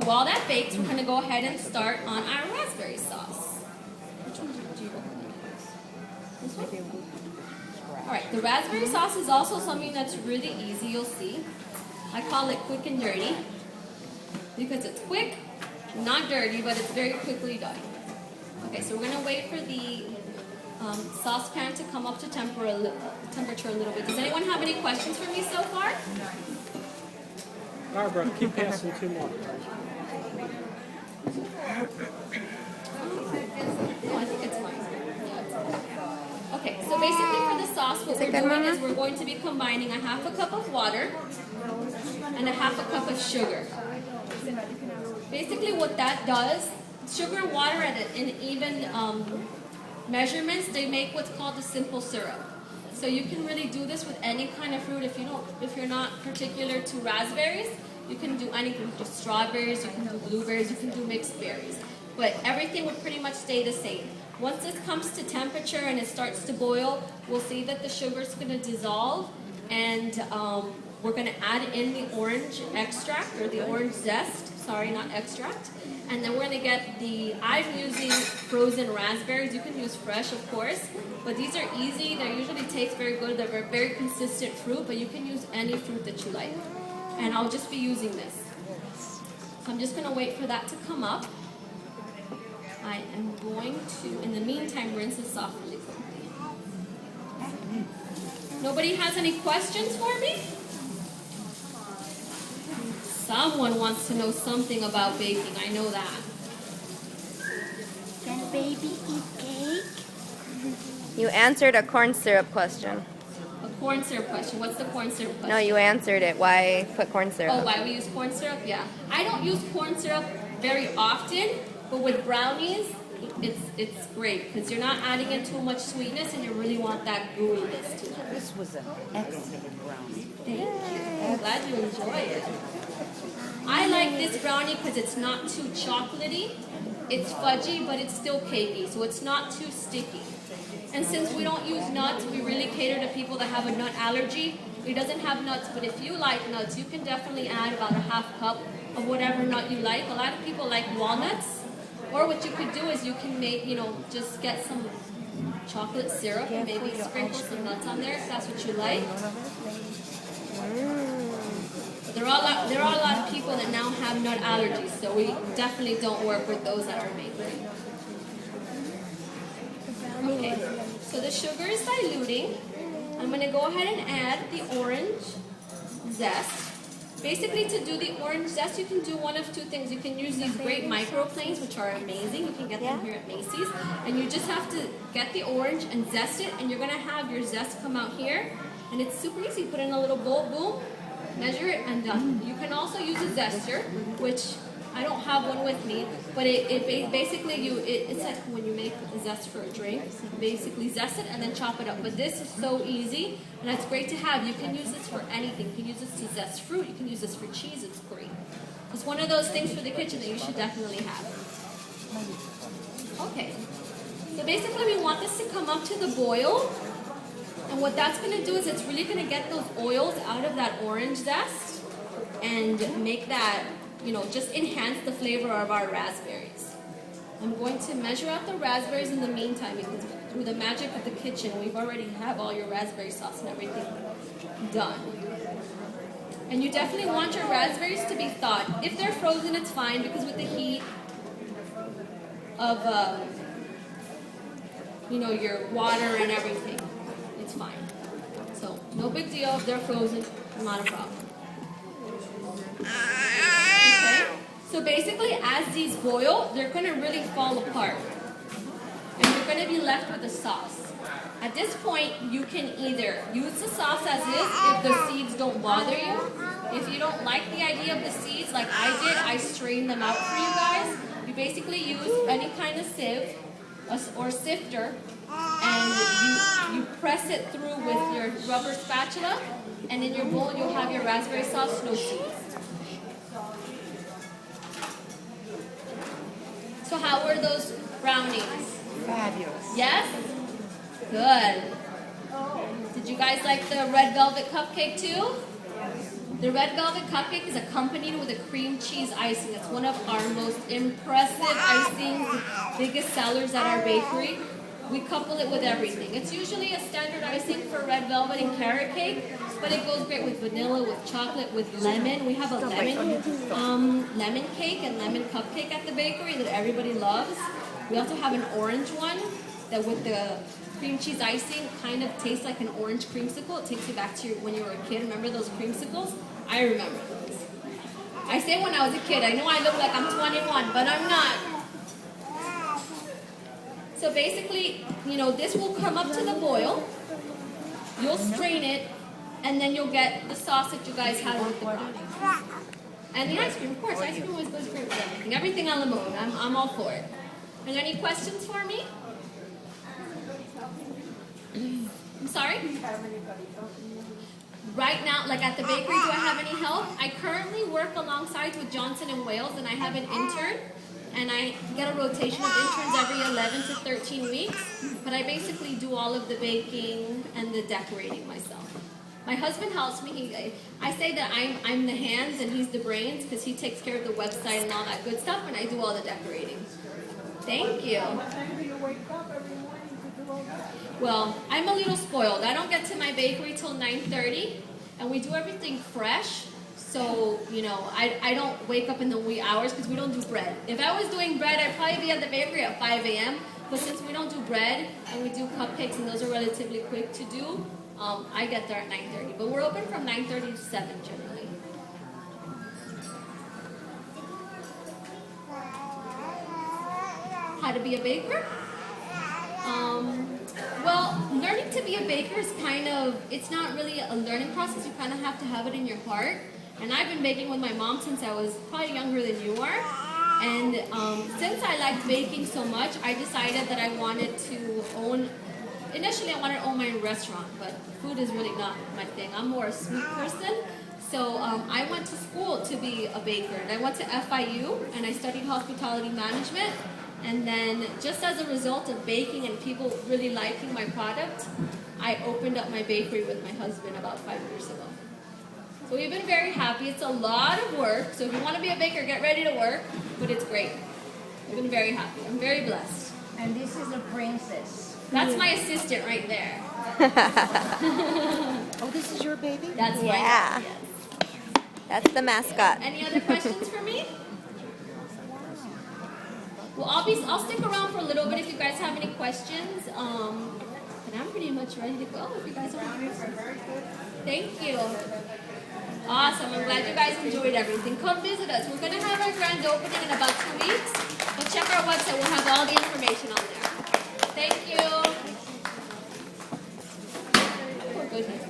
while that bakes, we're going to go ahead and start on our raspberry sauce. Which one do you recommend? This one? Alright, the raspberry sauce is also something that's really easy, you'll see. I call it quick and dirty because it's quick, not dirty, but it's very quickly done. Okay, so we're going to wait for the saucepan to come up to temperature a little bit. Does anyone have any questions for me so far? Barbara, keep passing 2 more. No, I think it's fine. Yeah, it's fine. Okay, so basically for the sauce, what we're doing is we're going to be combining a half a cup of water and a half a cup of sugar. Basically what that does, sugar and water in even measurements, they make what's called a simple syrup. So you can really do this with any kind of fruit. If you're not particular to raspberries, you can do anything. You can do strawberries, you can do blueberries, you can do mixed berries. But everything would pretty much stay the same. Once this comes to temperature and it starts to boil, we'll see that the sugar's going to dissolve, and we're going to add in the orange extract, or the orange zest, sorry, not extract. And then we're going to get I'm using frozen raspberries. You can use fresh, of course, but these are easy. They usually taste very good. They're very consistent fruit, but you can use any fruit that you like. And I'll just be using this. So I'm just going to wait for that to come up. I am going to, in the meantime, rinse this off really quickly. Nobody has any questions for me? Someone wants to know something about baking. I know that. Can a baby eat cake? You answered a corn syrup question. A corn syrup question. What's the corn syrup question? No, you answered it. Why put corn syrup? Oh, why we use corn syrup? Yeah. I don't use corn syrup very often, but with brownies, it's great because you're not adding in too much sweetness and you really want that gooiness to it. This was an excellent brownie. Thank you. I'm glad you enjoy it. I like this brownie because it's not too chocolatey. It's fudgy, but it's still cakey, so it's not too sticky. And since we don't use nuts, we really cater to people that have a nut allergy. It doesn't have nuts, but if you like nuts, you can definitely add about a half cup of whatever nut you like. A lot of people like walnuts. Or what you could do is you can make, just get some chocolate syrup and maybe sprinkle some nuts on there if that's what you like. There are a lot of people that now have nut allergies, so we definitely don't work with those at our bakery. Okay, so the sugar is diluting. I'm going to go ahead and add the orange zest. Basically, to do the orange zest, you can do one of 2 things. You can use these great microplanes, which are amazing. You can get them here at Macy's. And you just have to get the orange and zest it, and you're going to have your zest come out here. And it's super easy. Put it in a little bowl, boom, measure it, and done. You can also use a zester, which I don't have one with me, but it's like when you make a zest for a drink. You basically zest it and then chop it up. But this is so easy, and it's great to have. You can use this for anything. You can use this to zest fruit. You can use this for cheese. It's great. It's one of those things for the kitchen that you should definitely have. Okay. So basically, we want this to come up to the boil. And what that's going to do is it's really going to get those oils out of that orange zest and make that, just enhance the flavor of our raspberries. I'm going to measure out the raspberries in the meantime because through the magic of the kitchen, we've already have all your raspberry sauce and everything done. And you definitely want your raspberries to be thawed. If they're frozen, it's fine because with the heat of, your water and everything, it's fine. So no big deal if they're frozen, not a problem. Okay. So basically, as these boil, they're going to really fall apart. And you're going to be left with a sauce. At this point, you can either use the sauce as is if the seeds don't bother you. If you don't like the idea of the seeds, like I did, I strained them out for you guys. You basically use any kind of sieve or sifter, and you press it through with your rubber spatula, and in your bowl you'll have your raspberry sauce, no seeds. So how were those brownies? Fabulous. Yes? Good. Did you guys like the red velvet cupcake too? The red velvet cupcake is accompanied with a cream cheese icing. It's one of our most impressive icings, biggest sellers at our bakery. We couple it with everything. It's usually a standard icing for red velvet and carrot cake, but it goes great with vanilla, with chocolate, with lemon. We have a lemon cake and lemon cupcake at the bakery that everybody loves. We also have an orange one that with the cream cheese icing kind of tastes like an orange creamsicle. It takes you back to when you were a kid. Remember those creamsicles? I remember those. I say when I was a kid. I know I look like I'm 21, but I'm not. So basically, this will come up to the boil. You'll strain it, and then you'll get the sauce that you guys had with the brownies. And the ice cream, of course. Ice cream always goes great with everything. Everything a la mode. I'm all for it. Are there any questions for me? I'm sorry? Right now, like at the bakery, do I have any help? I currently work alongside with Johnson & Wales, and I have an intern. And I get a rotation of interns every 11 to 13 weeks. But I basically do all of the baking and the decorating myself. My husband helps me. I say that I'm the hands and he's the brains because he takes care of the website and all that good stuff, and I do all the decorating. Thank you. What time do you wake up every morning to do all that? Well, I'm a little spoiled. I don't get to my bakery till 9:30, and we do everything fresh. So, I don't wake up in the wee hours because we don't do bread. If I was doing bread, I'd probably be at the bakery at 5 a.m. But since we don't do bread and we do cupcakes and those are relatively quick to do, I get there at 9:30. But we're open from 9:30 to 7 generally. How to be a baker? Well, learning to be a baker is it's not really a learning process. You kind of have to have it in your heart. And I've been baking with my mom since I was probably younger than you are. And since I liked baking so much, I decided that I wanted to initially I wanted to own my own restaurant, but food is really not my thing. I'm more a sweet person. So I went to school to be a baker, and I went to FIU, and I studied hospitality management. And then just as a result of baking and people really liking my product, I opened up my bakery with my husband about 5 years ago. So we've been very happy. It's a lot of work. So if you want to be a baker, get ready to work. But it's great. We've been very happy. I'm very blessed. And this is a princess. That's my assistant right there. Oh, this is your baby? That's my Yeah. yes. That's the mascot. Any other questions for me? Well, I'll stick around for a little bit if you guys have any questions. But I'm pretty much ready to go if you guys are. Thank you. Awesome. I'm glad you guys enjoyed everything. Come visit us. We're going to have our grand opening in about 2 weeks. But check our website. We'll have all the information on there. Thank you. We're good here.